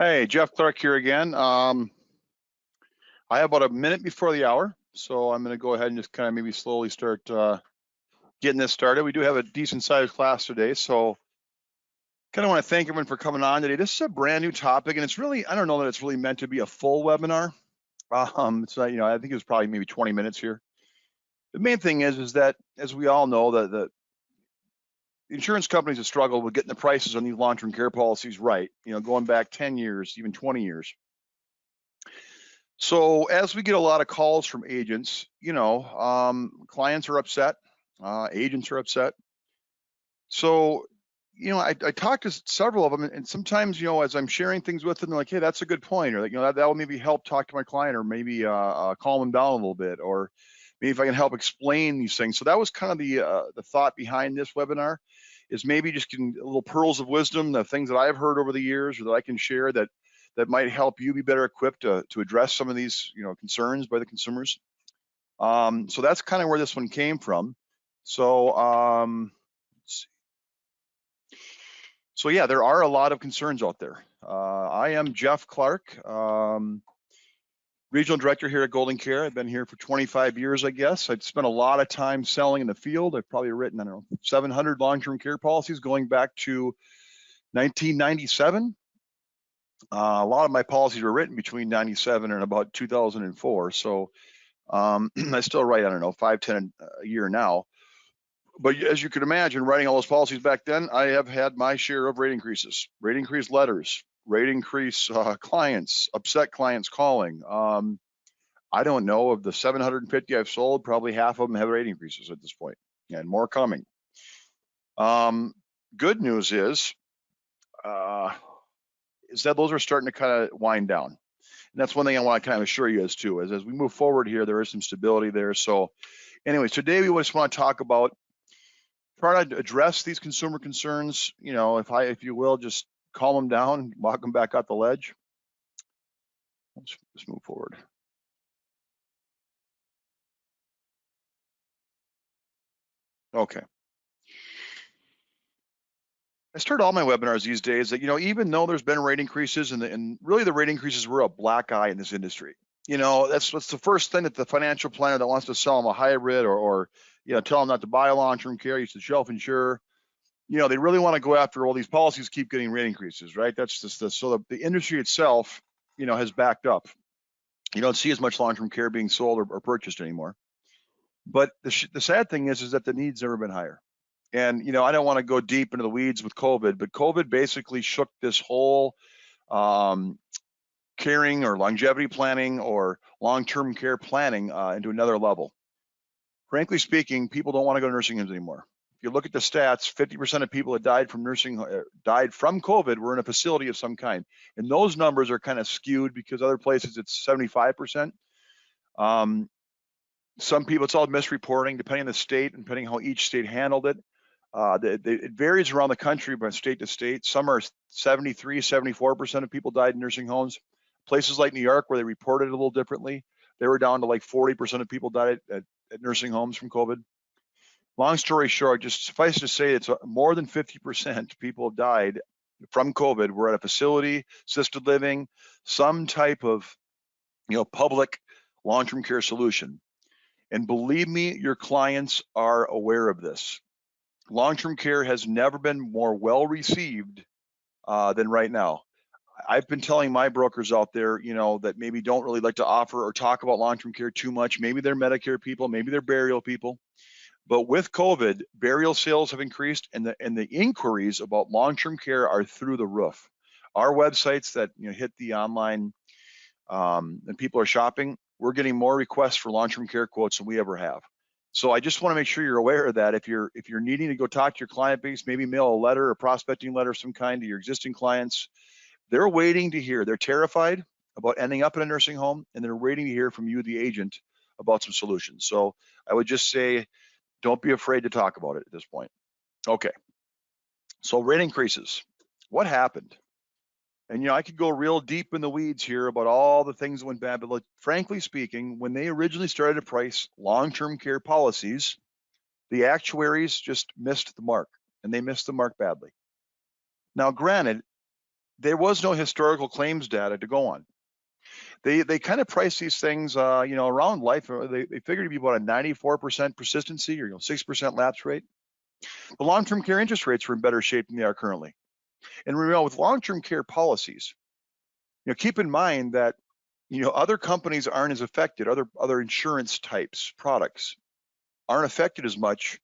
Hey, Jeff Clark here again. I have about a minute before the hour, so I'm going to go ahead and just kind of maybe slowly start getting this started. We do have a decent sized class today, so kind of want to thank everyone for coming on today. This is a brand new topic, and it's really, I don't know that it's really meant to be a full webinar. It's not, I think it's probably maybe 20 minutes here. The main thing is that, as we all know, the insurance companies have struggled with getting the prices on these long-term care policies right, going back 10 years, even 20 years. So as we get a lot of calls from agents, clients are upset, agents are upset. So, I talked to several of them, and sometimes, as I'm sharing things with them, they're like, "Hey, that's a good point," or like, that will maybe help talk to my client, or maybe calm them down a little bit, or maybe if I can help explain these things. So that was kind of the thought behind this webinar, is maybe just getting little pearls of wisdom, the things that I've heard over the years, or that I can share that might help you be better equipped to address some of these, concerns by the consumers. So that's kind of where this one came from. So, so yeah, there are a lot of concerns out there. I am Jeff Clark, regional director here at Golden Care. I've been here for 25 years, I guess. I've spent a lot of time selling in the field. I've probably written, 700 long-term care policies going back to 1997. A lot of my policies were written between 97 and about 2004. So I still write, 5, 10 a year now. But as you can imagine, writing all those policies back then, I have had my share of rate increases, rate increase letters, rate increase clients, upset clients calling. I don't know, of the 750 I've sold, probably half of them have rate increases at this point, and more coming. Good news is that those are starting to kind of wind down. And that's one thing I want to kind of assure you as we move forward here, there is some stability there. So anyways, today we just want to talk about trying to address these consumer concerns. If you will, just calm them down, walk them back out the ledge. Let's move forward. Okay. I start all my webinars these days that, even though there's been rate increases and really the rate increases were a black eye in this industry. That's what's the first thing that the financial planner that wants to sell them a hybrid or tell them not to buy a long-term care, use the shelf insure. They really want to go after all these policies keep getting rate increases, right? That's just so the industry itself, has backed up. You don't see as much long-term care being sold or purchased anymore. But the sad thing is that the need's never been higher. And, I don't want to go deep into the weeds with COVID, but COVID basically shook this whole caring or longevity planning or long-term care planning into another level. Frankly speaking, people don't want to go to nursing homes anymore. If you look at the stats, 50% of people that died from COVID were in a facility of some kind. And those numbers are kind of skewed because other places it's 75%. Some people, it's all misreporting depending on the state and depending how each state handled it. It varies around the country by state to state. Some are 73, 74% of people died in nursing homes. Places like New York, where they reported it a little differently, they were down to like 40% of people died at nursing homes from COVID. Long story short, just suffice to say, it's more than 50% people have died from COVID were at a facility, assisted living, some type of public long-term care solution. And believe me, your clients are aware of this. Long-term care has never been more well received than right now. I've been telling my brokers out there, that maybe don't really like to offer or talk about long-term care too much. Maybe they're Medicare people, maybe they're burial people. But with COVID, burial sales have increased, and the inquiries about long-term care are through the roof. Our websites that hit the online and people are shopping, we're getting more requests for long-term care quotes than we ever have. So I just want to make sure you're aware of that. If you're needing to go talk to your client base, maybe mail a letter, a prospecting letter of some kind to your existing clients, they're waiting to hear. They're terrified about ending up in a nursing home, and they're waiting to hear from you, the agent, about some solutions. So I would just say, don't be afraid to talk about it at this point. Okay. So rate increases. What happened? And I could go real deep in the weeds here about all the things that went bad, but frankly speaking, when they originally started to price long-term care policies, the actuaries just missed the mark, and they missed the mark badly. Now, granted, there was no historical claims data to go on. They kind of price these things, around life. They figured to be about a 94% persistency or 6% lapse rate. The long-term care interest rates were in better shape than they are currently. And remember, with long-term care policies, keep in mind that other companies aren't as affected. Other insurance types, products aren't affected as much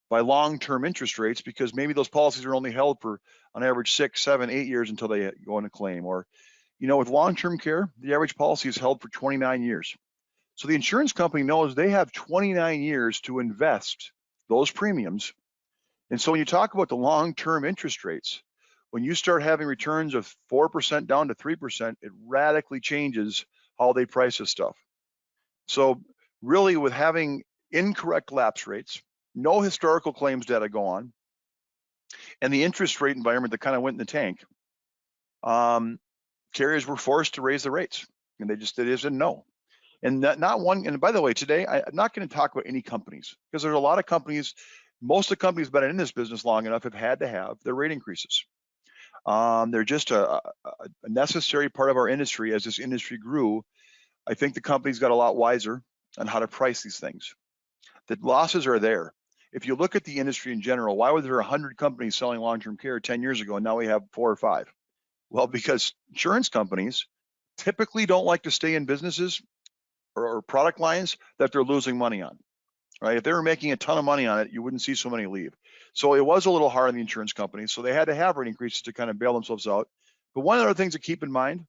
by long-term interest rates because maybe those policies are only held for on average 6, 7, 8 years until they go into claim. Or, with long-term care, the average policy is held for 29 years. So the insurance company knows they have 29 years to invest those premiums. And so when you talk about the long-term interest rates, when you start having returns of 4% down to 3%, it radically changes how they price this stuff. So really, with having incorrect lapse rates, no historical claims data go on, and the interest rate environment that kind of went in the tank, carriers were forced to raise the rates, and they just didn't know. And not one. And by the way, today I'm not going to talk about any companies because there's a lot of companies. Most of the companies that have been in this business long enough have had to have their rate increases. They're just a necessary part of our industry. As this industry grew, I think the companies got a lot wiser on how to price these things. The losses are there. If you look at the industry in general, why were there 100 companies selling long-term care 10 years ago and now we have 4 or 5? Well, because insurance companies typically don't like to stay in businesses or product lines that they're losing money on, right? If they were making a ton of money on it, you wouldn't see so many leave. So it was a little hard on the insurance companies. So they had to have rate increases to kind of bail themselves out. But one of the other things to keep in mind,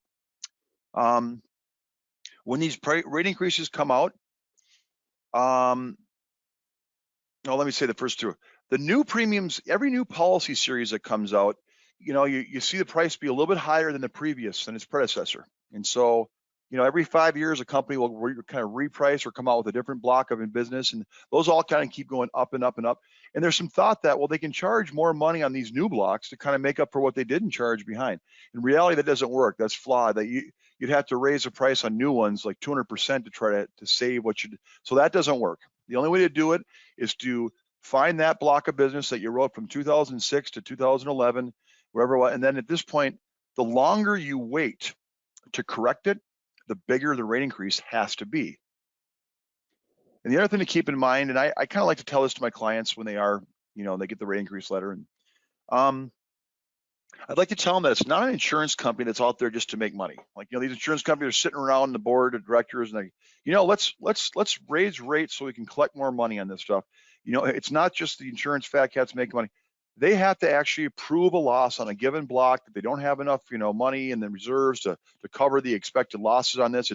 when these rate increases come out, let me say the first two. The new premiums, every new policy series that comes out, you see the price be a little bit higher than the previous, than its predecessor. And so, every 5 years, a company will kind of reprice or come out with a different block of business. And those all kind of keep going up and up and up. And there's some thought that, well, they can charge more money on these new blocks to kind of make up for what they didn't charge behind. In reality, that doesn't work. That's flawed. That you'd have to raise the price on new ones like 200% to try to save what you. So that doesn't work. The only way to do it is to find that block of business that you wrote from 2006 to 2011, wherever. And then at this point, the longer you wait to correct it, the bigger the rate increase has to be. And the other thing to keep in mind, and I kind of like to tell this to my clients when they are, they get the rate increase letter, and I'd like to tell them that it's not an insurance company that's out there just to make money. Like, these insurance companies are sitting around the board of directors and they, let's raise rates so we can collect more money on this stuff. It's not just the insurance fat cats making money. They have to actually prove a loss on a given block that they don't have enough, money in the reserves to cover the expected losses on this.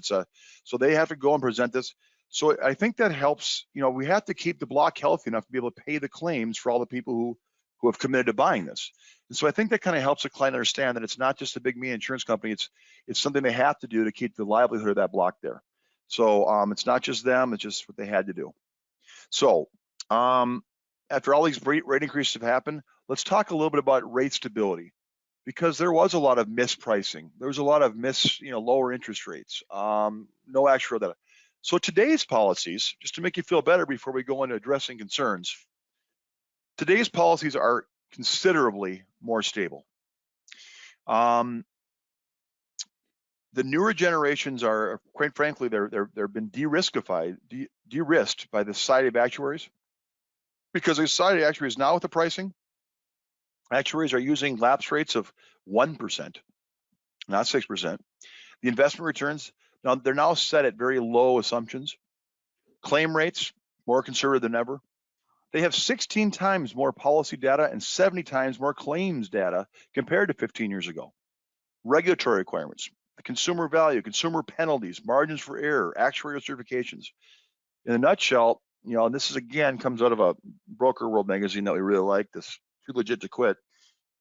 So they have to go and present this. So I think that helps. We have to keep the block healthy enough to be able to pay the claims for all the people who have committed to buying this. And so I think that kind of helps the client understand that it's not just a big me insurance company. It's something they have to do to keep the livelihood of that block there. So it's not just them, it's just what they had to do. So after all these rate increases have happened, let's talk a little bit about rate stability, because there was a lot of mispricing. There was a lot of lower interest rates, no actual data. So today's policies, just to make you feel better before we go into addressing concerns, today's policies are considerably more stable. The newer generations are, quite frankly, they've been de-risked by the Society of Actuaries, because the Society of Actuaries now with the pricing, actuaries are using lapse rates of 1%, not 6%. The investment returns, now they're now set at very low assumptions. Claim rates, more conservative than ever. They have 16 times more policy data and 70 times more claims data compared to 15 years ago. Regulatory requirements, the consumer value, consumer penalties, margins for error, actuarial certifications. In a nutshell, and this is again comes out of a Broker World magazine that we really like, this Too Legit to Quit.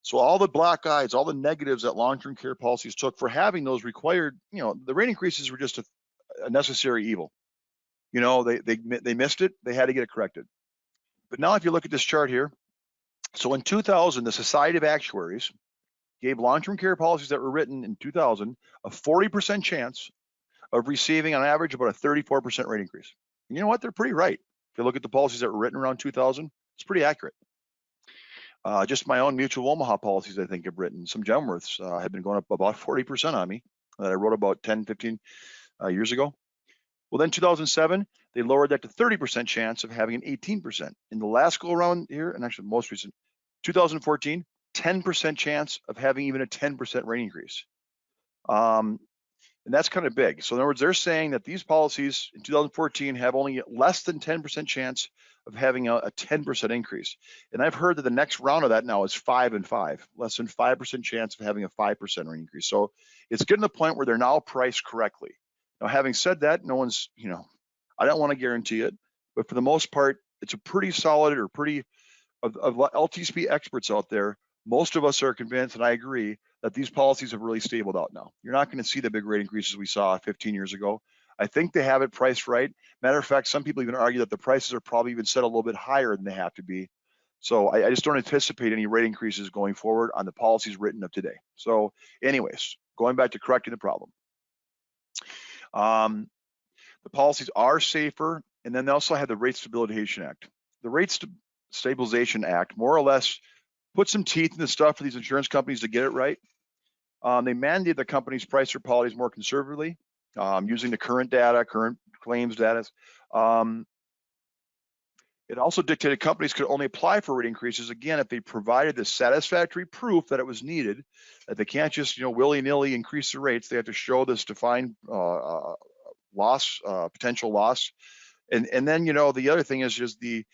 So all the black eyes, all the negatives that long-term care policies took for having those required, the rate increases were just a necessary evil. They missed it, they had to get it corrected. But now if you look at this chart here, so in 2000, the Society of Actuaries gave long-term care policies that were written in 2000 a 40% chance of receiving on average about a 34% rate increase. And you know what? They're pretty right. If you look at the policies that were written around 2000, it's pretty accurate. Just my own Mutual Omaha policies, I think, have written. Some Genworths have been going up about 40% on me that I wrote about 10, 15 years ago. Well, then 2007, they lowered that to 30% chance of having an 18%. In the last go around here, and actually most recent, 2014, 10% chance of having even a 10% rate increase. And that's kind of big. So in other words, they're saying that these policies in 2014 have only less than 10% chance of having a 10% increase. And I've heard that the next round of that now is 5 and 5, less than 5% chance of having a 5% rate increase. So it's getting to the point where they're now priced correctly. Now, having said that, no one's, I don't want to guarantee it, but for the most part, it's a pretty solid or pretty, of LTSP experts out there, most of us are convinced, and I agree, that these policies have really stabled out now. You're not going to see the big rate increases we saw 15 years ago. I think they have it priced right. Matter of fact, some people even argue that the prices are probably even set a little bit higher than they have to be. So I just don't anticipate any rate increases going forward on the policies written of today. So anyways, going back to correcting the problem. The policies are safer, and then they also have the Rate Stabilization Act. The Rate Stabilization Act more or less put some teeth in the stuff for these insurance companies to get it right. They mandate the companies price their policies more conservatively, using the current data, current claims data. It also dictated companies could only apply for rate increases, again, if they provided the satisfactory proof that it was needed, that they can't just, willy-nilly increase the rates. They have to show this defined loss, potential loss. And then, the other thing is just the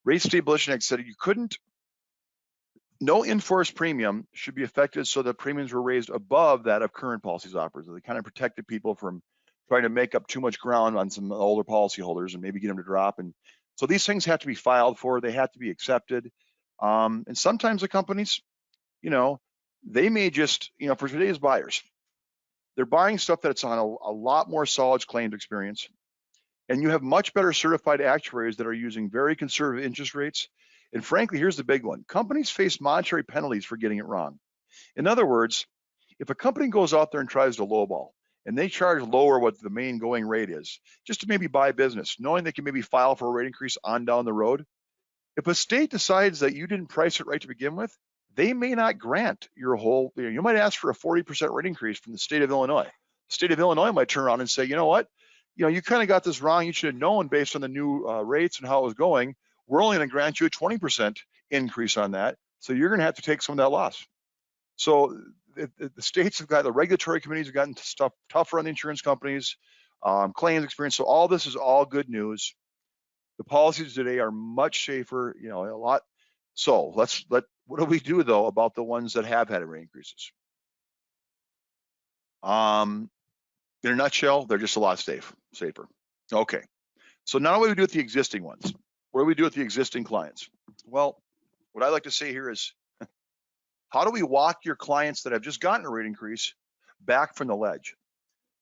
Rate Stabilization Act said you couldn't, no in-force premium should be affected so that premiums were raised above that of current policies offered. So they kind of protected people from trying to make up too much ground on some older policyholders and maybe get them to drop. And so these things have to be filed for, they have to be accepted. And sometimes the companies, they may just, for today's buyers, they're buying stuff that's on a lot more solid claims experience. And you have much better certified actuaries that are using very conservative interest rates. And frankly, here's the big one. Companies face monetary penalties for getting it wrong. In other words, if a company goes out there and tries to lowball and they charge lower what the main going rate is, just to maybe buy business, knowing they can maybe file for a rate increase on down the road, if a state decides that you didn't price it right to begin with, they may not grant your whole, you might ask for a 40% rate increase from the state of Illinois. The state of Illinois might turn around and say, you know what, you kind of got this wrong. You should have known based on the new rates and how it was going. We're only going to grant you a 20% increase on that. So you're going to have to take some of that loss. So the states have got, the regulatory committees have gotten stuff tougher on the insurance companies, claims experience. So all this is all good news. The policies today are much safer, a lot. So what do we do though about the ones that have had rate increases? In a nutshell, they're just a lot safer. Okay. So now what do we do with the existing ones? What do we do with the existing clients? Well, what I like to say here is, how do we walk your clients that have just gotten a rate increase back from the ledge?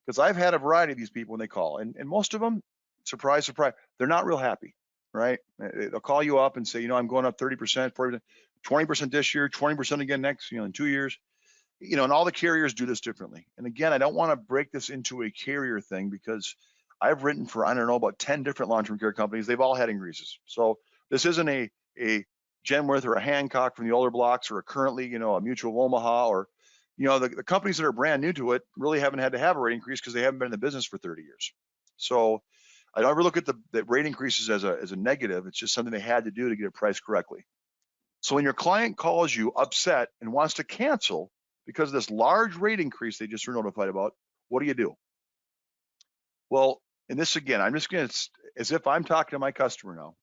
Because I've had a variety of these people when they call, and most of them, surprise, surprise, they're not real happy, right? They'll call you up and say, I'm going up 30%, 40%, 20% this year, 20% again next, in 2 years. And all the carriers do this differently. And again, I don't want to break this into a carrier thing because I've written for, I don't know, about 10 different long-term care companies. They've all had increases. So this isn't a Genworth or a Hancock from the older blocks, or a currently, a Mutual Omaha, or, the companies that are brand new to it really haven't had to have a rate increase because they haven't been in the business for 30 years. So I don't ever look at the rate increases as a negative. It's just something they had to do to get it priced correctly. So when your client calls you upset and wants to cancel because of this large rate increase they just were notified about, what do you do? Well, and this again, I'm just going to, as if I'm talking to my customer now.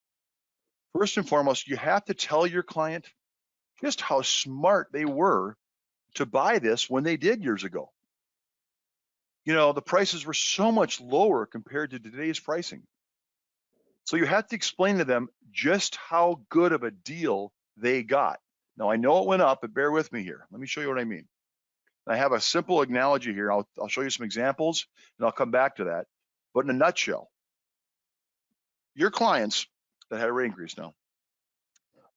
First and foremost, you have to tell your client just how smart they were to buy this when they did years ago. The prices were so much lower compared to today's pricing. So you have to explain to them just how good of a deal they got. Now, I know it went up, but bear with me here. Let me show you what I mean. I have a simple analogy here. I'll show you some examples, and I'll come back to that. But in a nutshell, your clients that had a rate increase now,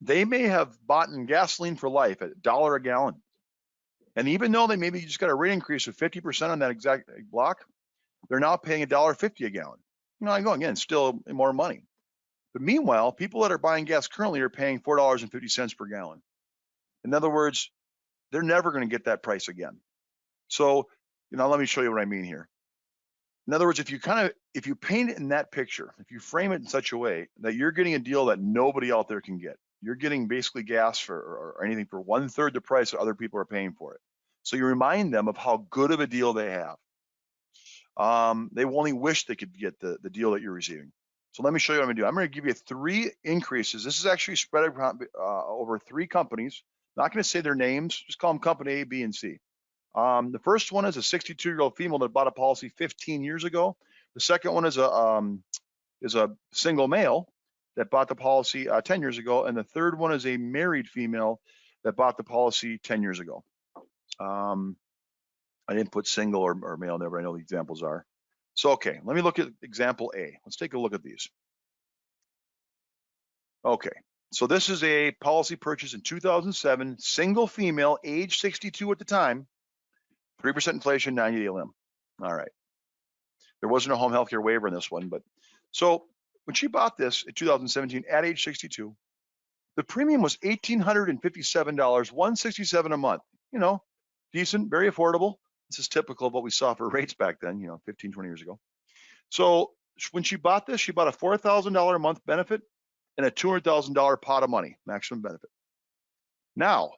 they may have bought in gasoline for life at $1 a gallon. And even though they maybe just got a rate increase of 50% on that exact block, they're now paying $1.50 a gallon. I go, again, still more money. But meanwhile, people that are buying gas currently are paying $4.50 per gallon. In other words, they're never going to get that price again. So, let me show you what I mean here. In other words, if you paint it in that picture, if you frame it in such a way that you're getting a deal that nobody out there can get, you're getting basically gas or anything for 1/3 the price that other people are paying for it. So you remind them of how good of a deal they have. They only wish they could get the deal that you're receiving. So let me show you what I'm gonna do. I'm gonna give you 3 increases. This is actually spread over 3 companies. Not gonna say their names, just call them company A, B, and C. The first one is a 62-year-old female that bought a policy 15 years ago. The second one is a single male that bought the policy 10 years ago, and the third one is a married female that bought the policy 10 years ago. I didn't put single or male there, but I know the examples are. So, okay, let me look at example A. Let's take a look at these. Okay, so this is a policy purchase in 2007, single female, age 62 at the time, 3% inflation, 90-day limb. All right. There wasn't a home health care waiver in this one, but so when she bought this in 2017 at age 62, the premium was $1,857, $167 a month. Decent, very affordable. This is typical of what we saw for rates back then, 15, 20 years ago. So when she bought this, she bought a $4,000 a month benefit and a $200,000 pot of money, maximum benefit. Now,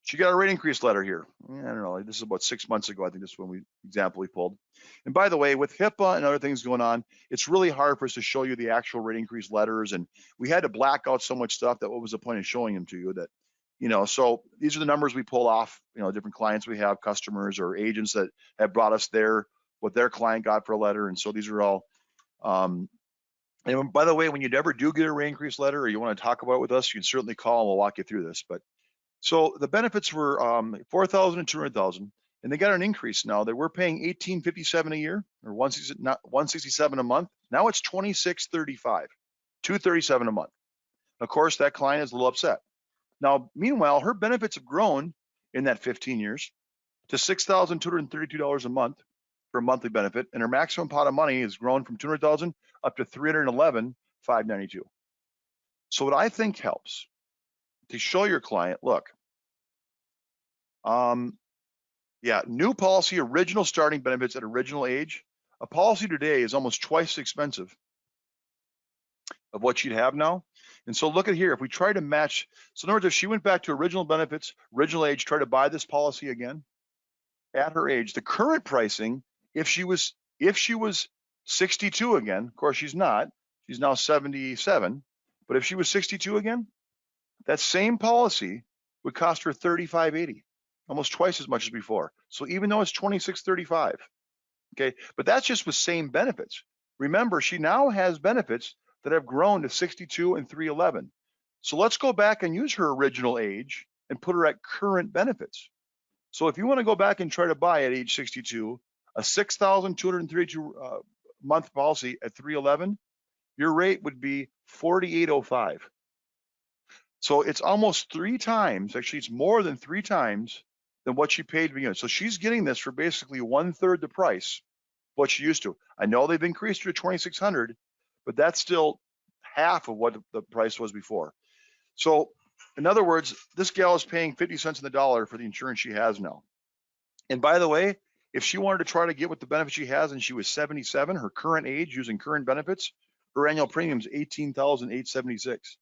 she got a rate increase letter here. I don't know, this is about 6 months ago. I think this is when example we pulled. And by the way, with HIPAA and other things going on, it's really hard for us to show you the actual rate increase letters. And we had to black out so much stuff that what was the point of showing them to you that, so these are the numbers we pull off, different clients we have, customers or agents that have brought us what their client got for a letter. And so these are all, and by the way, when you ever do get a rate increase letter or you want to talk about it with us, you can certainly call and we'll walk you through this. But so the benefits were $4,000 and $200,000, and they got an increase now. They were paying $1,857 a year or $167 a month. Now it's $2,635, $237 a month. Of course, that client is a little upset. Now, meanwhile, her benefits have grown in that 15 years to $6,232 a month for a monthly benefit, and her maximum pot of money has grown from $200,000 up to $311,592. So what I think helps to show your client, look, new policy, original starting benefits at original age. A policy today is almost twice as expensive of what you'd have now. And so look at here, if we try to match, so in other words, if she went back to original benefits, original age, try to buy this policy again at her age, the current pricing, if she was 62 again, of course she's not, she's now 77, but if she was 62 again, that same policy would cost her $3,580, almost twice as much as before. So even though it's $2,635, okay, but that's just with same benefits. Remember, she now has benefits that have grown to 62 and $311. So let's go back and use her original age and put her at current benefits. So if you want to go back and try to buy at age 62, a $6,232 month policy at $311, your rate would be $4,805. So it's almost 3 times, actually it's more than 3 times than what she paid to begin with. So she's getting this for basically 1/3 the price what she used to. I know they've increased her to $2,600, but that's still half of what the price was before. So in other words, this gal is paying 50 cents on the dollar for the insurance she has now. And by the way, if she wanted to try to get what the benefit she has and she was 77, her current age using current benefits, her annual premium is $18,876.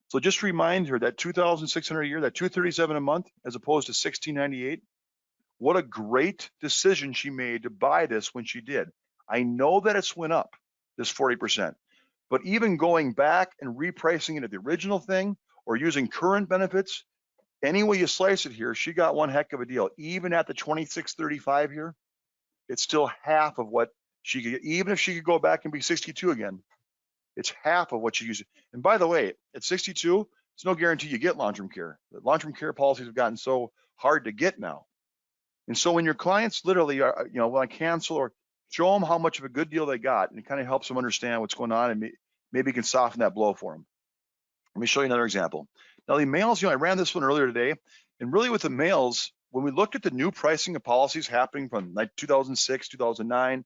So just remind her that $2,600 a year, that $237 a month, as opposed to $1,698. What a great decision she made to buy this when she did. I know that it's went up, this 40%, but even going back and repricing it at the original thing or using current benefits, any way you slice it here, she got one heck of a deal. Even at the $2,635 here, it's still half of what she could get. Even if she could go back and be 62 again, it's half of what she used. And by the way, at 62, it's no guarantee you get long-term care. The long-term care policies have gotten so hard to get now. And so when your clients literally are, want to cancel or show them how much of a good deal they got, and it kind of helps them understand what's going on and maybe can soften that blow for them. Let me show you another example. Now the males, I ran this one earlier today, and really with the males, when we looked at the new pricing of policies happening from like 2006, 2009,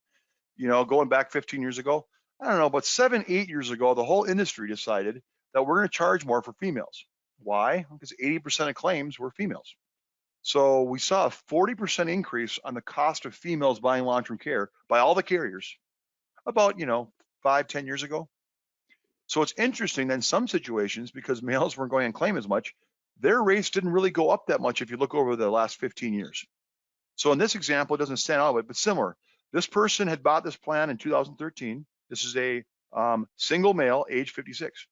going back 15 years ago, I don't know, about 7, 8 years ago, the whole industry decided that we're going to charge more for females. Why? Because 80% of claims were females. So we saw a 40% increase on the cost of females buying long-term care by all the carriers about, 5-10 years ago. So it's interesting that in some situations, because males weren't going on claim as much, their rates didn't really go up that much if you look over the last 15 years. So in this example, it doesn't stand out, but similar. This person had bought this plan in 2013. This is a single male, age 56.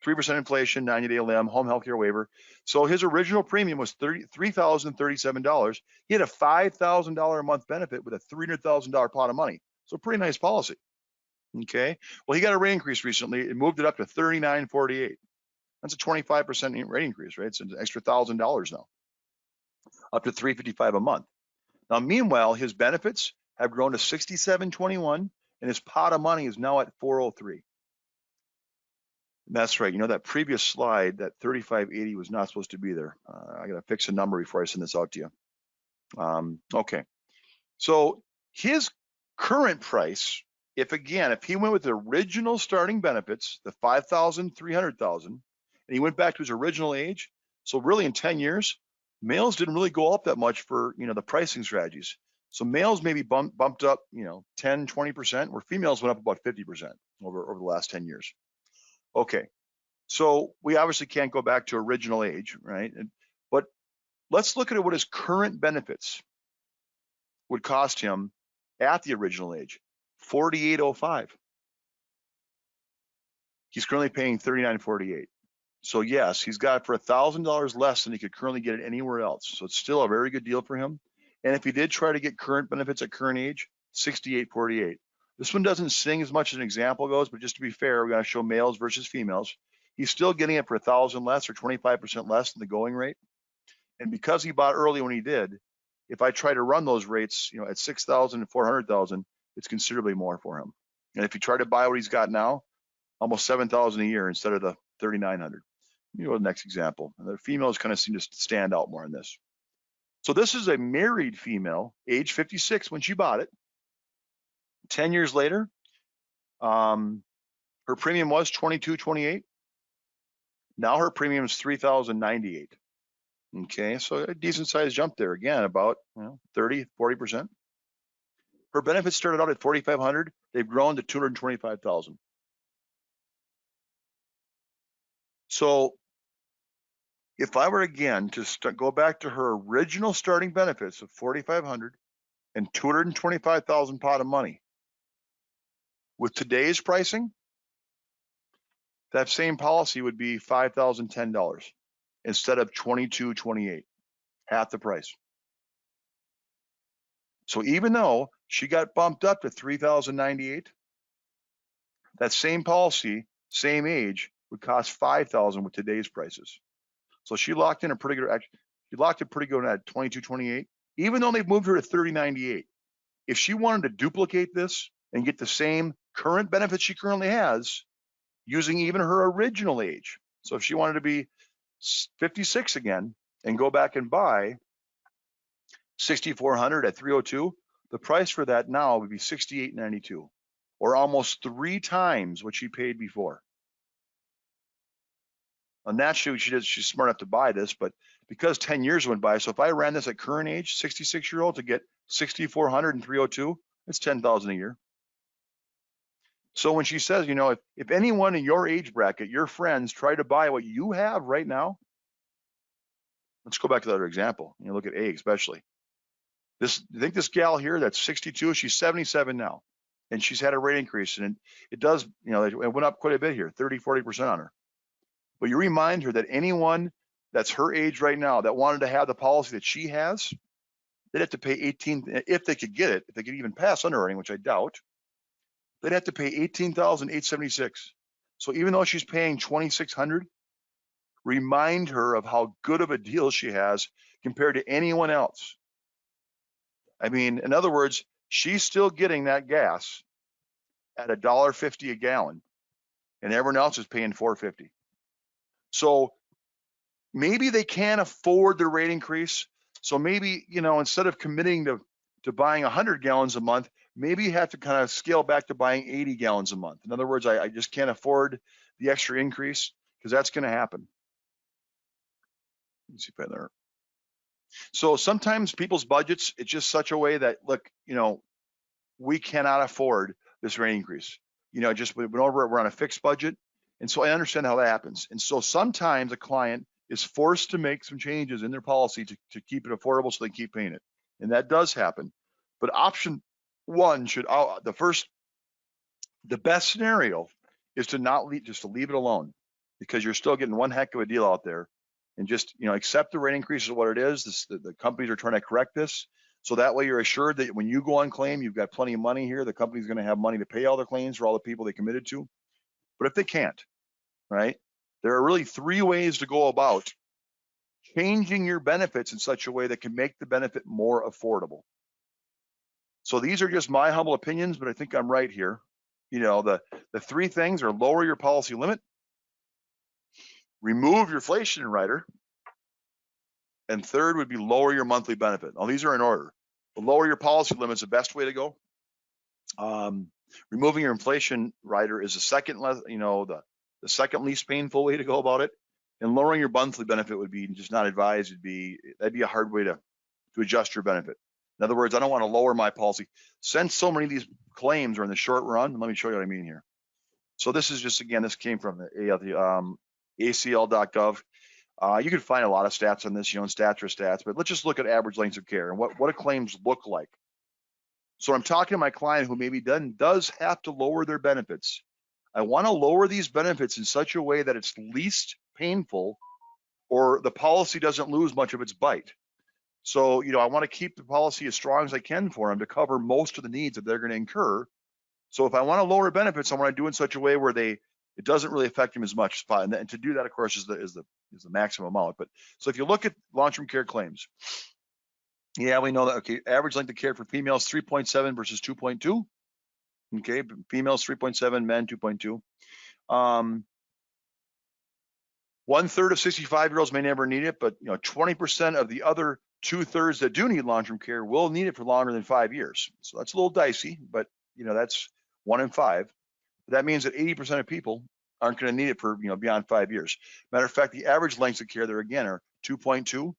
3% inflation, 90-day limb, home health care waiver. So his original premium was $3,037. He had a $5,000 a month benefit with a $300,000 pot of money. So pretty nice policy. Okay. Well, he got a rate increase recently. It moved it up to $39.48. That's a 25% rate increase, right? It's an extra $1,000 now, up to $355 a month. Now, meanwhile, his benefits have grown to $67.21, and his pot of money is now at $403. That's right. That previous slide, that 3580 was not supposed to be there. I got to fix a number before I send this out to you. Okay. So his current price, if he went with the original starting benefits, the 5,000, 300,000, and he went back to his original age, so really in 10 years, males didn't really go up that much for, the pricing strategies. So males maybe bumped up, 10, 20%, where females went up about 50% over the last 10 years. Okay, so we obviously can't go back to original age, right? But let's look at what his current benefits would cost him at the original age, $48.05. He's currently paying $39.48. So yes, he's got it for $1,000 less than he could currently get it anywhere else. So it's still a very good deal for him. And if he did try to get current benefits at current age, $68.48. This one doesn't sing as much as an example goes, but just to be fair, we're going to show males versus females. He's still getting it for $1,000 less or 25% less than the going rate. And because he bought early when he did, if I try to run those rates, at 6,000 and 400,000, it's considerably more for him. And if you try to buy what he's got now, almost 7,000 a year instead of the 3,900. You go to the next example. And the females kind of seem to stand out more in this. So this is a married female, age 56 when she bought it. 10 years later, her premium was $22.28. Now her premium is $3,098. Okay, so a decent sized jump there again, about 30, 40%. Her benefits started out at $4,500. They've grown to $225,000. So if I were again to go back to her original starting benefits of $4,500 and $225,000 pot of money, with today's pricing, that same policy would be $5,010 instead of $22.28, half the price. So even though she got bumped up to $3,098, that same policy, same age, would cost $5,000 with today's prices. So she locked in a pretty good. She locked it pretty good at $22.28, even though they've moved her to $30.98. If she wanted to duplicate this and get the same current benefits she currently has, using even her original age. So if she wanted to be 56 again and go back and buy $6,400 at $302, the price for that now would be $68.92, or almost 3 times what she paid before. And naturally, she's smart enough to buy this, but because 10 years went by, so if I ran this at current age, 66-year-old, to get $6,400 and $302, it's $10,000 a year. So when she says, if anyone in your age bracket, your friends, try to buy what you have right now, let's go back to the other example. Look at A especially. I think this gal here that's 62, she's 77 now, and she's had a rate increase, and it does, it went up quite a bit here, 30, 40% on her. But you remind her that anyone that's her age right now that wanted to have the policy that she has, they'd have to pay $18,000 if they could get it, if they could even pass underwriting, which I doubt. They'd have to pay $18,876. So even though she's paying $2,600, remind her of how good of a deal she has compared to anyone else. I mean, in other words, she's still getting that gas at $1.50 a gallon, and everyone else is paying $4.50. So maybe they can't afford the rate increase. So maybe, instead of committing to buying 100 gallons a month, maybe you have to kind of scale back to buying 80 gallons a month. In other words, I just can't afford the extra increase, because that's going to happen. Let's see if I there. So sometimes people's budgets, it's just such a way that, look, we cannot afford this rate increase. Just we're on a fixed budget. And so I understand how that happens. And so sometimes a client is forced to make some changes in their policy to keep it affordable so they keep paying it. And that does happen. But option one should, the best scenario is to not leave, just to leave it alone, because you're still getting one heck of a deal out there. And just, accept the rate increase is what it is. The companies are trying to correct this. So that way you're assured that when you go on claim, you've got plenty of money here. The company's going to have money to pay all their claims for all the people they committed to. But if they can't, right, there are really three ways to go about changing your benefits in such a way that can make the benefit more affordable. So these are just my humble opinions, but I think I'm right here. The three things are: lower your policy limit, remove your inflation rider, and third would be lower your monthly benefit. Now these are in order. But lower your policy limit is the best way to go. Removing your inflation rider is the second, the second least painful way to go about it. And lowering your monthly benefit would be just not advised. That'd be a hard way to adjust your benefit. In other words, I don't want to lower my policy. Since so many of these claims are in the short run, let me show you what I mean here. So this is just, again, this came from the ACL.gov. You can find a lot of stats on this, stats are stats, but let's just look at average lengths of care and what do claims look like. So I'm talking to my client who maybe does have to lower their benefits. I want to lower these benefits in such a way that it's least painful, or the policy doesn't lose much of its bite. So, I want to keep the policy as strong as I can for them to cover most of the needs that they're going to incur. So if I want to lower benefits, I want to do it in such a way where it doesn't really affect them as much. And to do that, of course, is the maximum amount. But so if you look at long-term care claims, yeah, we know that. Okay, average length of care for females 3.7 versus 2.2. Okay, females 3.7, men 2.2. 1/3 of 65-year-olds may never need it, but 20% of the other 2/3 that do need long-term care will need it for longer than 5 years. So that's a little dicey, but that's 1 in 5. That means that 80% of people aren't going to need it for beyond 5 years. Matter of fact, the average lengths of care there again are 2.2.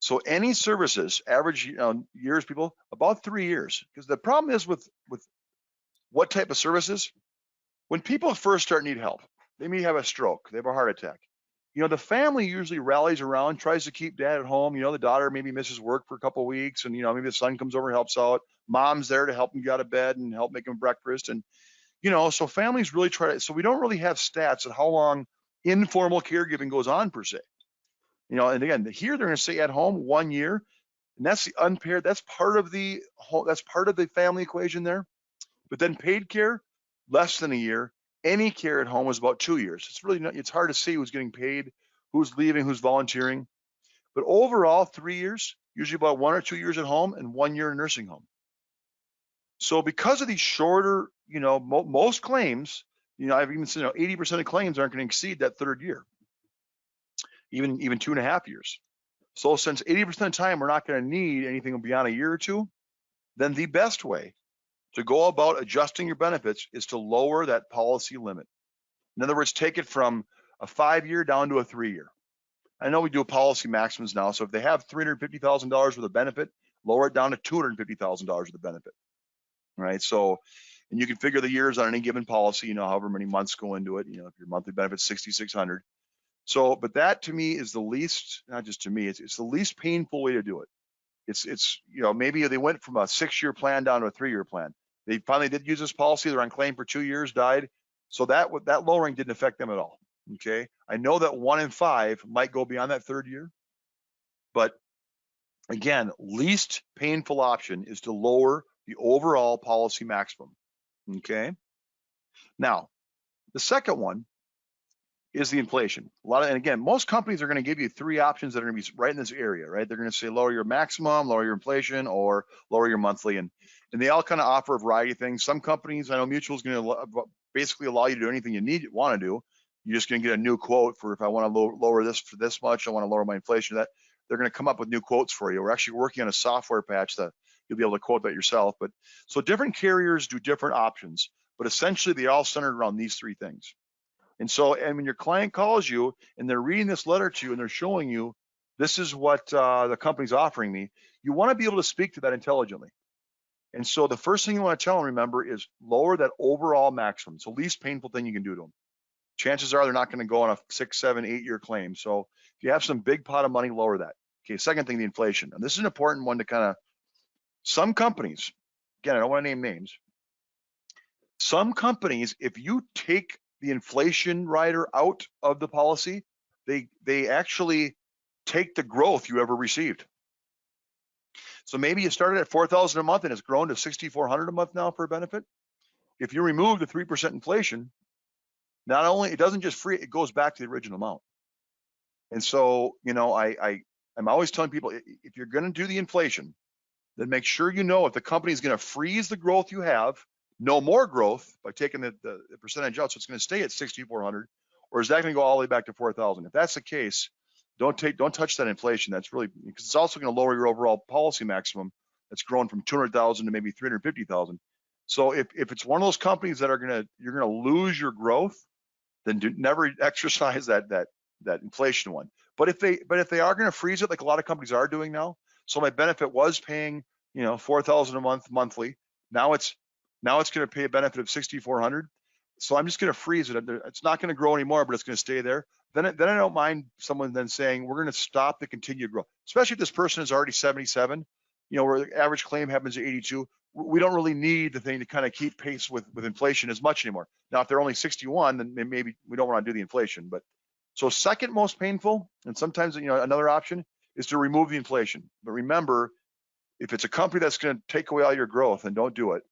So any services, average years, people, about 3 years. Because the problem is with what type of services, when people first start need help, they may have a stroke, they have a heart attack. The family usually rallies around, tries to keep dad at home. The daughter maybe misses work for a couple of weeks, and maybe the son comes over and helps out. Mom's there to help him get out of bed and help make him breakfast. And so families really try to. So we don't really have stats on how long informal caregiving goes on per se. And again, here they're going to stay at home 1 year, and that's the unpaired. That's part of the family equation there. But then paid care, less than a year. Any care at home is about 2 years. It's hard to see who's getting paid, who's leaving, who's volunteering. But overall, 3 years, usually about 1 or 2 years at home and 1 year in nursing home. So because of these shorter, most claims, I've even seen 80% of claims aren't going to exceed that third year, even 2.5 years. So since 80% of the time we're not going to need anything beyond a year or two, then the best way to go about adjusting your benefits is to lower that policy limit. In other words, take it from a 5-year down to a 3-year. I know we do policy maximums now, so if they have $350,000 worth of benefit, lower it down to $250,000 worth of benefit, right? So, and you can figure the years on any given policy, however many months go into it, if your monthly benefit's $6,600. So, but that to me is the least, not just to me, it's the least painful way to do it. It's maybe they went from a 6-year plan down to a 3-year plan. They finally did use this policy. They're on claim for 2 years, died. So that lowering didn't affect them at all. Okay. I know that 1 in 5 might go beyond that third year, but again, least painful option is to lower the overall policy maximum. Okay. Now, the second one is the inflation. And again, most companies are going to give you 3 options that are going to be right in this area, right? They're going to say lower your maximum, lower your inflation, or lower your monthly. And they all kind of offer a variety of things. Some companies, I know Mutual is going to basically allow you to do anything you want to do. You're just going to get a new quote for if I want to lower this for this much, I want to lower my inflation. That they're going to come up with new quotes for you. We're actually working on a software patch that you'll be able to quote that yourself. But so different carriers do different options, but essentially they all centered around these 3 things. And so, and when your client calls you and they're reading this letter to you and they're showing you, this is what the company's offering me, you want to be able to speak to that intelligently. And so the first thing you want to tell them, remember, is lower that overall maximum. It's the least painful thing you can do to them. Chances are they're not going to go on a 6, 7, 8-year claim. So if you have some big pot of money, lower that. Okay, second thing, the inflation. And this is an important one to kind of, some companies, again, I don't want to name names. Some companies, if you take the inflation rider out of the policy, they actually take the growth you ever received. So maybe you started at $4,000 a month and it's grown to $6,400 a month now for a benefit. If you remove the 3% inflation, not only it doesn't just free, it goes back to the original amount. And so, you know, I'm always telling people, if you're going to do the inflation, then make sure you know if the company is going to freeze the growth you have, no more growth by taking the percentage out, so it's going to stay at 6,400, or is that going to go all the way back to 4,000? If that's the case, don't touch that inflation. That's really, because it's also going to lower your overall policy maximum. That's grown from 200,000 to maybe 350,000. So if it's one of those companies that you're going to lose your growth, then never exercise that inflation one. But if they are going to freeze it, like a lot of companies are doing now, so my benefit was paying, you know, 4,000 a month monthly. Now it's going to pay a benefit of 6,400. So I'm just going to freeze it. It's not going to grow anymore, but it's going to stay there. Then I don't mind someone then saying we're going to stop the continued growth, especially if this person is already 77. You know, where the average claim happens at 82. We don't really need the thing to kind of keep pace with inflation as much anymore. Now, if they're only 61, then maybe we don't want to do the inflation. But so second most painful, and sometimes, you know, another option is to remove the inflation. But remember, if it's a company that's going to take away all your growth, then don't do it.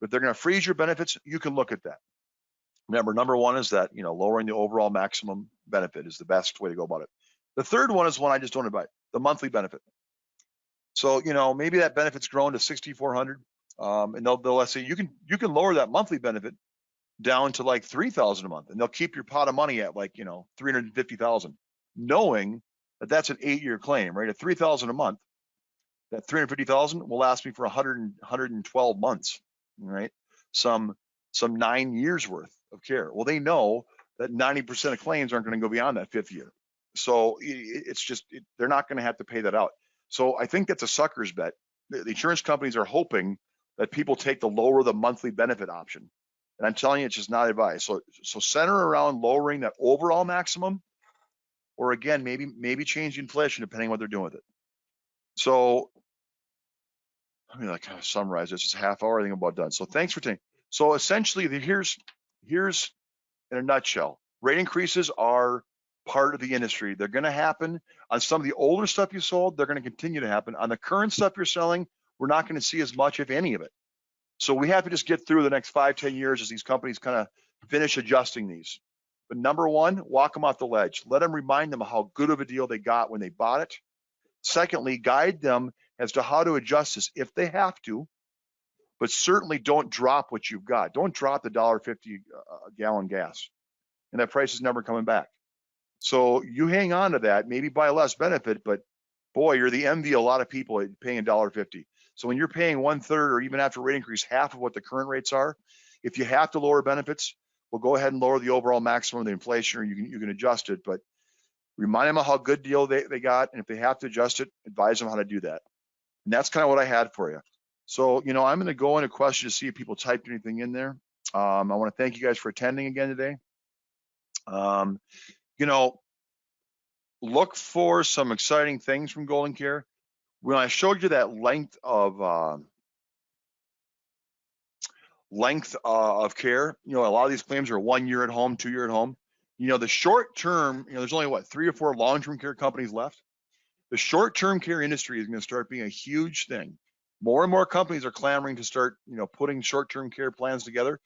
But if they're going to freeze your benefits, you can look at that. Remember, number one is that, you know, lowering the overall maximum benefit is the best way to go about it. The third one is one I just don't invite, the monthly benefit. So, you know, maybe that benefit's grown to 6,400, and they'll let's say you can lower that monthly benefit down to like 3,000 a month, and they'll keep your pot of money at like, you know, 350,000, knowing that that's an 8-year claim, right? At 3,000 a month, that 350,000 will last me for 112 months, right? Some 9 years worth of care. Well, they know that 90% of claims aren't going to go beyond that 5th year. So it's just, they're not going to have to pay that out. So I think that's a sucker's bet. The insurance companies are hoping that people take the lower the monthly benefit option. And I'm telling you, it's just not advice. So center around lowering that overall maximum, or again, maybe change inflation depending on what they're doing with it. So I mean, like, kind of summarize this. It's a half hour. I think I'm about done. So thanks for taking. So essentially, here's in a nutshell. Rate increases are part of the industry. They're going to happen on some of the older stuff you sold. They're going to continue to happen on the current stuff you're selling. We're not going to see as much, if any, of it. So we have to just get through the next 5-10 years as these companies kind of finish adjusting these. But number one, walk them off the ledge. Let them remind them of how good of a deal they got when they bought it. Secondly, guide them as to how to adjust this if they have to, but certainly don't drop what you've got. Don't drop the $1.50 a gallon gas, and that price is never coming back. So you hang on to that, maybe buy less benefit, but boy, you're the envy of a lot of people paying $1.50. So when you're paying 1/3, or even after rate increase, half of what the current rates are, if you have to lower benefits, well, go ahead and lower the overall maximum of the inflation, or you can adjust it, but remind them of how good deal they got, and if they have to adjust it, advise them how to do that. And that's kind of what I had for you. So, you know, I'm going to go into questions to see if people typed anything in there. I want to thank you guys for attending again today. You know, look for some exciting things from Golden Care. When I showed you that length of care, you know, a lot of these claims are 1 year at home, 2 year at home. You know, the short term, you know, there's only 3 or 4 long-term care companies left. The short-term care industry is going to start being a huge thing. More and more companies are clamoring to start, you know, putting short-term care plans together.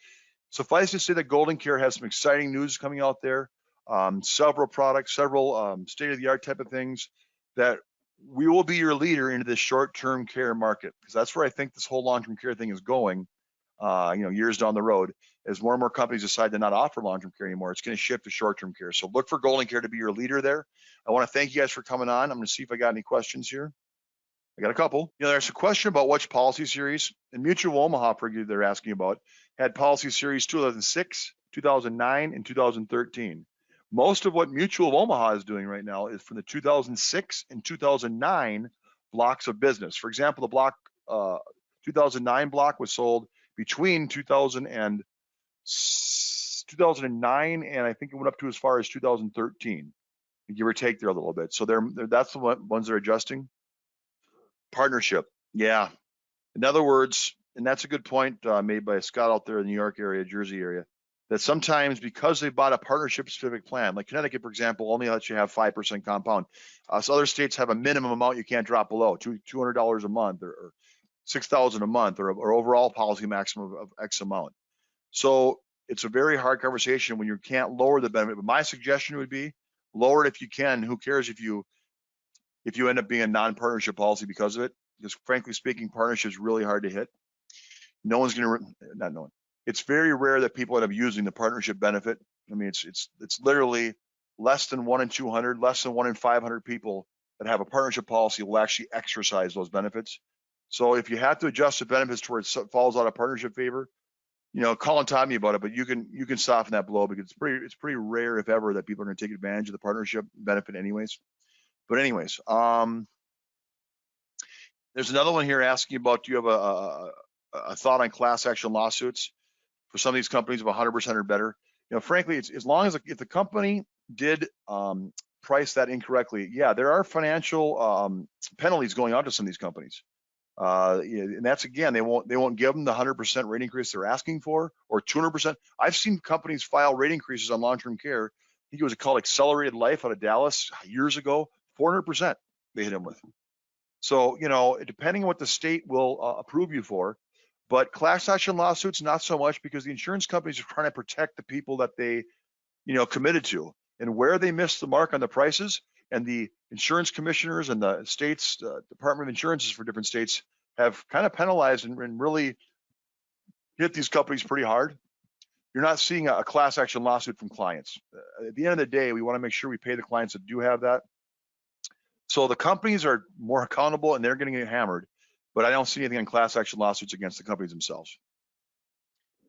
Suffice to say that Golden Care has some exciting news coming out there. Several products, several state-of-the-art type of things that we will be your leader into this short-term care market, because that's where I think this whole long-term care thing is going. You know, years down the road, as more and more companies decide to not offer long-term care anymore, it's going to shift to short-term care. So look for Golden Care to be your leader there. I want to thank you guys for coming on. I'm going to see if I got any questions here. I got a couple. You know, there's a question about which policy series. And Mutual Omaha, for you, they're asking about, had policy series 2006, 2009, and 2013. Most of what Mutual of Omaha is doing right now is from the 2006 and 2009 blocks of business. For example, the block 2009 block was sold between 2009 and I think it went up to as far as 2013, give or take there a little bit. So that's the ones that are adjusting. Partnership, yeah. In other words, and that's a good point made by Scott out there in the New York area, Jersey area, that sometimes because they bought a partnership specific plan, like Connecticut, for example, only lets you have 5% compound. So other states have a minimum amount you can't drop below, $200 a month or $6,000 a month or overall policy maximum of X amount. So it's a very hard conversation when you can't lower the benefit. But my suggestion would be lower it if you can. Who cares if you end up being a non-partnership policy because of it? Because frankly speaking, partnership is really hard to hit. No one's going to, not knowing. It's very rare that people end up using the partnership benefit. I mean, it's literally less than 1 in 200, less than 1 in 500 people that have a partnership policy will actually exercise those benefits. So if you have to adjust the benefits towards it falls out of partnership favor, call and talk to me about it. But you can soften that blow because it's pretty rare, if ever, that people are going to take advantage of the partnership benefit, anyways. But anyways, there's another one here asking about, do you have a thought on class action lawsuits for some of these companies of 100% or better? Frankly, it's as long as if the company did price that incorrectly, yeah, there are financial penalties going on to some of these companies. And that's, again, they won't give them the 100% rate increase they're asking for, or 200%. I've seen companies file rate increases on long-term care. I think it was called Accelerated Life out of Dallas years ago, 400% they hit them with. So, depending on what the state will approve you for, but class action lawsuits, not so much, because the insurance companies are trying to protect the people that they, committed to, and where they miss the mark on the prices. And the insurance commissioners and the state's Department of Insurances for different states have kind of penalized and really hit these companies pretty hard. You're not seeing a class action lawsuit from clients. At the end of the day, we want to make sure we pay the clients that do have that. So the companies are more accountable and they're going to get hammered, but I don't see anything on class action lawsuits against the companies themselves.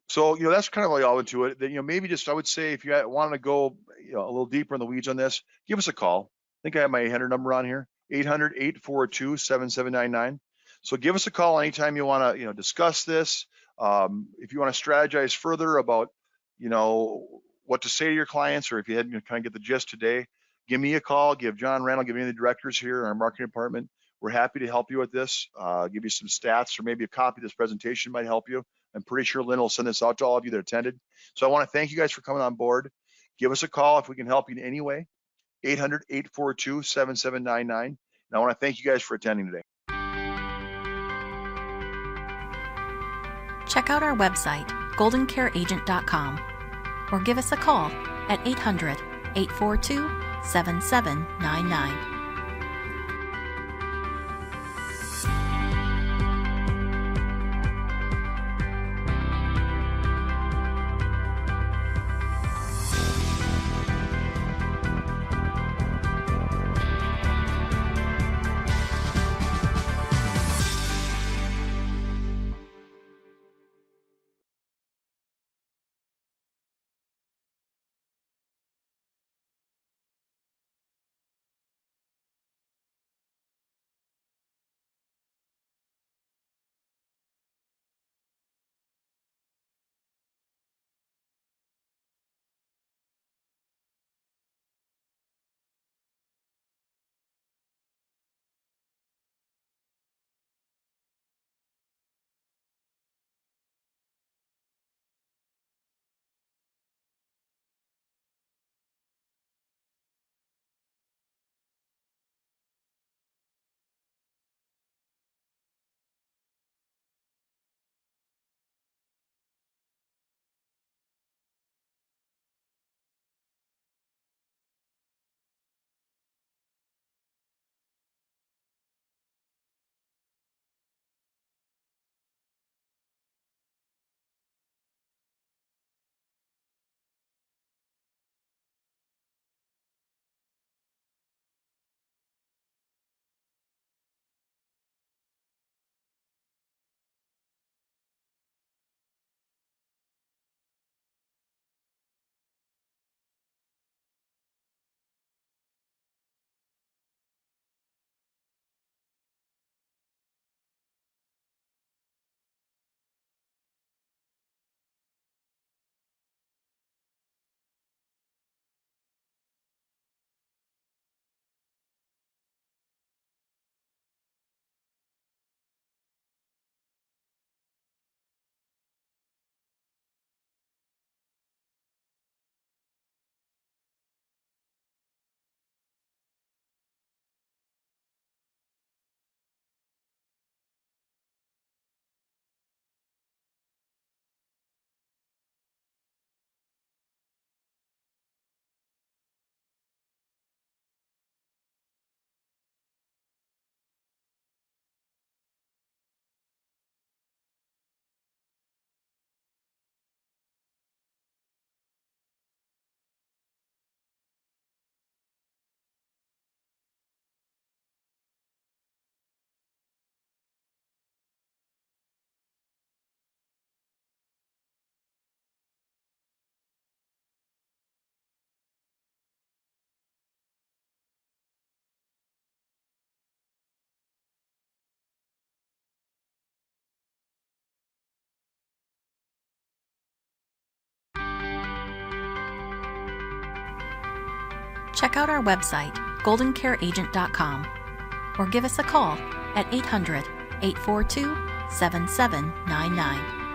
So, that's kind of like all into it. Maybe just, I would say, if you want to go, a little deeper in the weeds on this, give us a call. I think I have my 800 number on here, 800-842-7799. So give us a call anytime you want to, discuss this. If you want to strategize further about, what to say to your clients, or if you hadn't kind of get the gist today, give me a call, give John Randall, give any of the directors here in our marketing department. We're happy to help you with this, give you some stats, or maybe a copy of this presentation might help you. I'm pretty sure Lynn will send this out to all of you that attended. So I want to thank you guys for coming on board. Give us a call if we can help you in any way, 800-842-7799. And I want to thank you guys for attending today. Check out our website, goldencareagent.com, or give us a call at 800-842-7799. check out our website, goldencareagent.com, or give us a call at 800-842-7799.